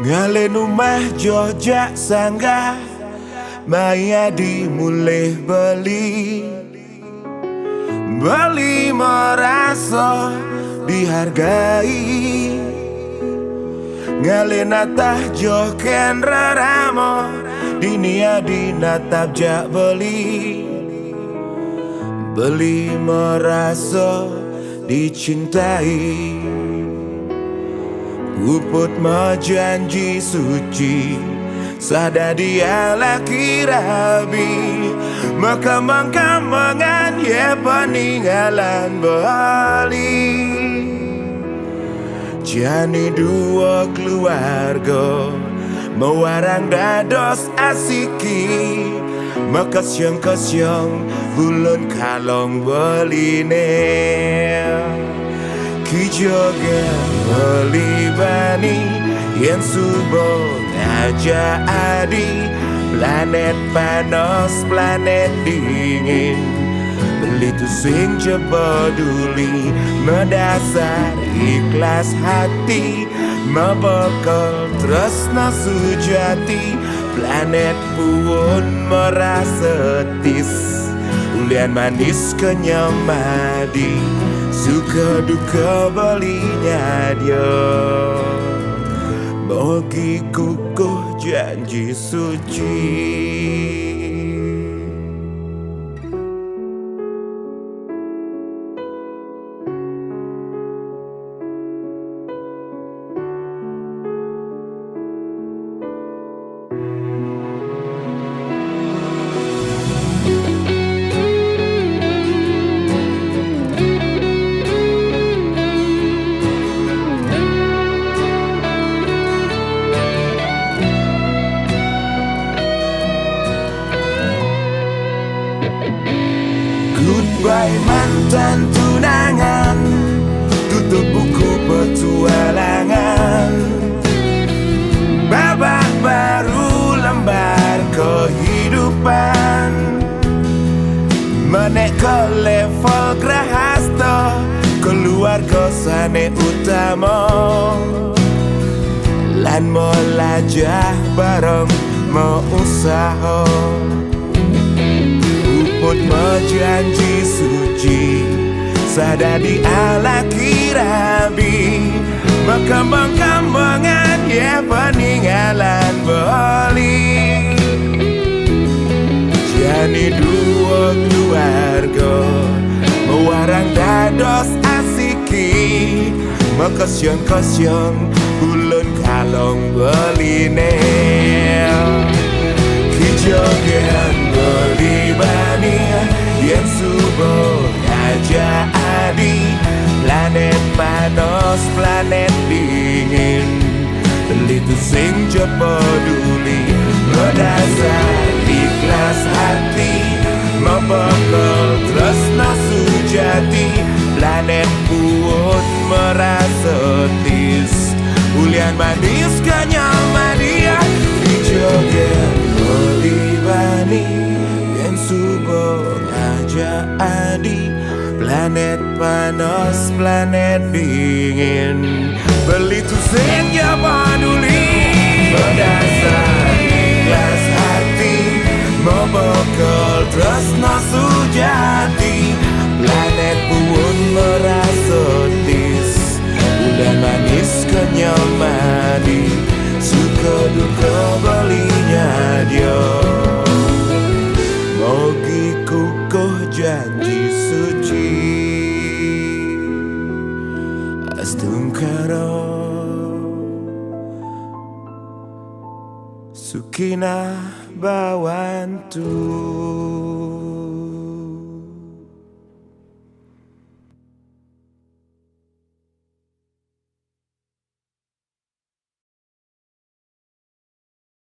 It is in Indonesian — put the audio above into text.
Ngalen umah jojak sanggah Maya dimulih beli merasa dihargai. Ngalen atah joken raramo Dinia dinatap jak beli merasa dicintai. Puput janji suci sada dia laki rabi Makam-kamangan ya peninggalan Bali. Jani dua keluarga mewarang dados asiki Makasyang-kasyang bulan kalong beline Kijogen beli bani yang subuh aja adi. Planet panas, planet dingin beli tu sing peduli mendasar ikhlas hati mebekal tresna sujati. Planet pun merasa tis ulian manis kenyamadi suka duka belinya dia bagi kukuh janji suci. Goodbye mantan tunangan, tutup buku petualangan. Babak baru lembar kehidupan. Menek ke level grahasta, keluarga sane utama. Lan melajah bareng mau usaha. Puput janji suci sada di ala kirabi Makam-kamangan ya peninggalan Bali. Jani dua keluarga mewarang dados asiki Makasyang-kasyang bulan kalong beline Kijogen beli bani yang subuh aja adi. Planet panas, planet dingin beli tu sing peduli berdasar ikhlas hati membekal tresna sujati. Planet pun merasa tis ulian manis kenyamadia dijoget beli bani yang subuh aja adi. Planet panas, planet dingin beli tu sing ya peduli berdasar ikhlas hati membekal tresna sujati. Planet pun merasa tis udah manis kenyamadi suka duka belinya dia mogi kukuh janji suci astungkara Sukina bawantu.